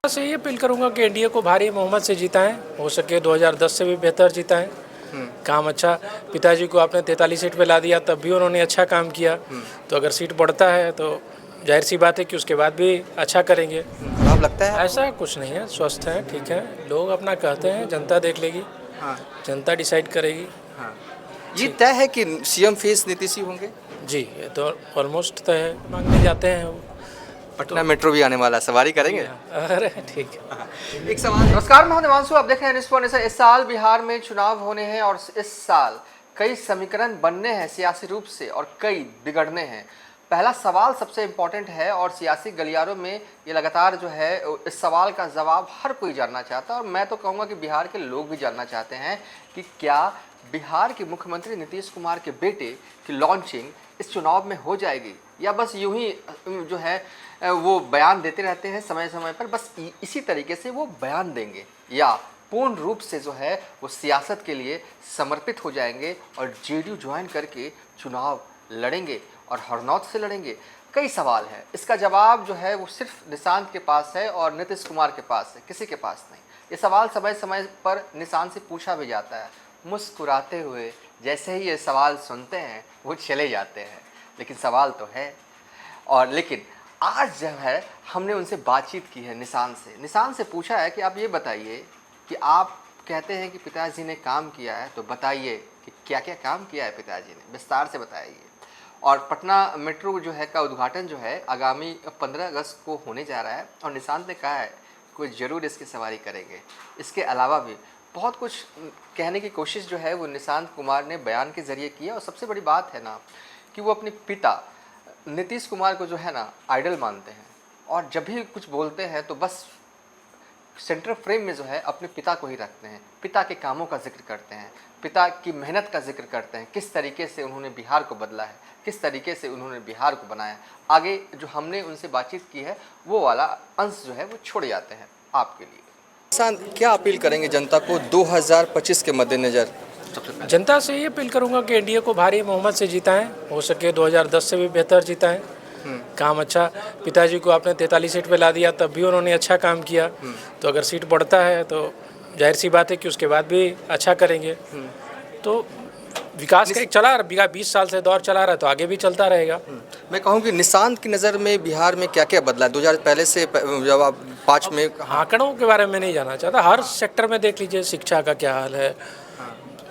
से ये अपील करूंगा कि एनडीए को भारी बहुमत से जिताएं, हो सके 2010 से भी बेहतर जिताएं। काम अच्छा, पिताजी को आपने 43 सीट पे ला दिया, तब भी उन्होंने अच्छा काम किया। तो अगर सीट बढ़ता है तो जाहिर सी बात है कि उसके बाद भी अच्छा करेंगे। खराब लगता है? ऐसा कुछ नहीं है, स्वस्थ है, ठीक है। लोग अपना कहते हैं, जनता देख लेगी, हाँ जनता डिसाइड करेगी। हाँ। ये तय है कि सीएम फेस नीतीश ही होंगे? जी, ये तो ऑलमोस्ट तय है। मांगने जाते हैं वो। पटना मेट्रो भी आने वाला है, सवारी करेंगे? अरे ठीक है। एक सवाल। नमस्कार, मैं हिमांशु, आप देख रहे हैं न्यूज़ फॉर नेशन। इस साल बिहार में चुनाव होने हैं और इस साल कई समीकरण बनने हैं सियासी रूप से और कई बिगड़ने हैं। पहला सवाल सबसे इम्पोर्टेंट है और सियासी गलियारों में ये लगातार जो है इस सवाल का जवाब हर कोई जानना चाहता है और मैं तो कहूँगा कि बिहार के लोग भी जानना चाहते हैं कि क्या बिहार के मुख्यमंत्री नीतीश कुमार के बेटे की लॉन्चिंग इस चुनाव में हो जाएगी या बस यूं ही जो है वो बयान देते रहते हैं समय समय पर, बस इसी तरीके से वो बयान देंगे या पूर्ण रूप से जो है वो सियासत के लिए समर्पित हो जाएंगे और जेडीयू ज्वाइन करके चुनाव लड़ेंगे और हरनौत से लड़ेंगे। कई सवाल हैं, इसका जवाब जो है वो सिर्फ निशांत के पास है और नीतीश कुमार के पास है, किसी के पास नहीं। ये सवाल समय समय पर निशांत से पूछा भी जाता है, मुस्कुराते हुए जैसे ही ये सवाल सुनते हैं वो चले जाते हैं, लेकिन सवाल तो है। और लेकिन आज जो है हमने उनसे बातचीत की है निशांत से पूछा है कि आप ये बताइए कि आप कहते हैं कि पिताजी ने काम किया है, तो बताइए कि क्या क्या काम किया है पिताजी ने, विस्तार से बताइए। और पटना मेट्रो जो है का उद्घाटन जो है आगामी 15 अगस्त को होने जा रहा है और निशांत ने कहा है कोई ज़रूर इसकी सवारी करेंगे। इसके अलावा भी बहुत कुछ कहने की कोशिश जो है वो निशांत कुमार ने बयान के ज़रिए की है। और सबसे बड़ी बात है ना कि वो अपने पिता नीतीश कुमार को जो है ना आइडल मानते हैं और जब भी कुछ बोलते हैं तो बस सेंटर फ्रेम में जो है अपने पिता को ही रखते हैं, पिता के कामों का जिक्र करते हैं, पिता की मेहनत का जिक्र करते हैं, किस तरीके से उन्होंने बिहार को बदला है, किस तरीके से उन्होंने बिहार को बनाया। आगे जो हमने उनसे बातचीत की है वो वाला अंश जो है वो छोड़ जाते हैं आपके लिए। किसान क्या अपील करेंगे जनता को 2025 के मद्देनज़र? जनता से ये अपील करूंगा कि एनडीए को भारी बहुमत से जिताएं, हो सके 2010 से भी बेहतर जिताएं। काम अच्छा, पिताजी को आपने 43 सीट पे ला दिया, तब भी उन्होंने अच्छा काम किया। तो अगर सीट बढ़ता है तो जाहिर सी बात है कि उसके बाद भी अच्छा करेंगे। तो विकास का एक चला 20 साल से दौर चला रहा है तो आगे भी चलता रहेगा। मैं कहूँ कि निशांत की नज़र में बिहार में क्या क्या बदला है 2000 पहले से, जब आप 5 में? आंकड़ों के बारे में नहीं जानना चाहता, हर सेक्टर में देख लीजिए, शिक्षा का क्या हाल है,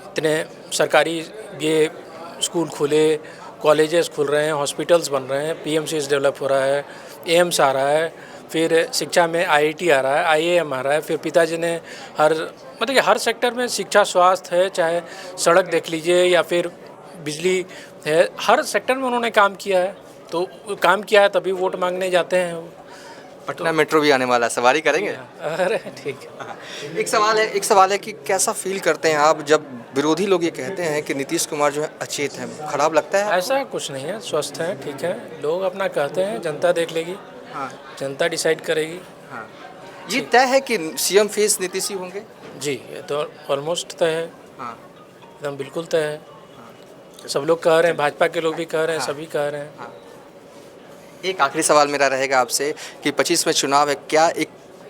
इतने सरकारी ये स्कूल खुले, कॉलेजेस खुल रहे हैं, हॉस्पिटल्स बन रहे हैं, पीएमसीएस डेवलप हो रहा है, एम्स आ रहा है, फिर शिक्षा में आईआईटी आ रहा है, आईएएम आ रहा है, फिर पिताजी ने मतलब कि हर सेक्टर में शिक्षा, स्वास्थ्य है, चाहे सड़क देख लीजिए या फिर बिजली है, हर सेक्टर में उन्होंने काम किया है। तो काम किया है तभी वोट मांगने जाते हैं। पटना मेट्रो भी आने वाला है, सवारी करेंगे? अरे ठीक है। एक सवाल है कि कैसा फील करते हैं आप जब विरोधी लोग ये कहते हैं कि नीतीश कुमार जो है अचेत हैं? खराब लगता है? ऐसा कुछ नहीं है, स्वस्थ है, ठीक है। लोग अपना कहते हैं, जनता देख लेगी, हाँ। जनता डिसाइड करेगी। हाँ। ये तय है कि सीएम फेस नीतीश ही होंगे? जी, ये तो ऑलमोस्ट तय है। हाँ। एकदम बिल्कुल तय है। सब लोग कह रहे हैं, भाजपा के लोग भी कह रहे हैं, सभी कह रहे हैं। एक आखिरी सवाल मेरा रहेगा आपसे कि 25 में चुनाव है, क्या एक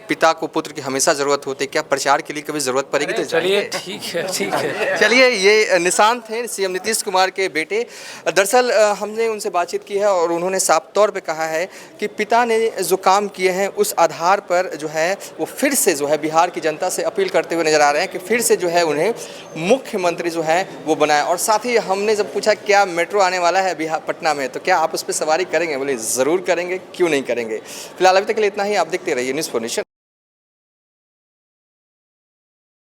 पिता को पुत्र की हमेशा ज़रूरत होती है, क्या प्रचार के लिए कभी ज़रूरत पड़ेगी तो चलिए ठीक है। चलिए, ये निशांत हैं, सीएम नीतीश कुमार के बेटे। दरअसल हमने उनसे बातचीत की है और उन्होंने साफ तौर पे कहा है कि पिता ने जो काम किए हैं उस आधार पर जो है वो फिर से जो है बिहार की जनता से अपील करते हुए नज़र आ रहे हैं कि फिर से जो है उन्हें मुख्यमंत्री जो है वो बनाए। और साथ ही हमने जब पूछा क्या मेट्रो आने वाला है बिहार पटना में, तो क्या आप उस पर सवारी करेंगे? बोले ज़रूर करेंगे, क्यों नहीं करेंगे। फिलहाल अभी तक के लिए इतना ही। आप देखते रहिए न्यूज़ फॉर नेशन।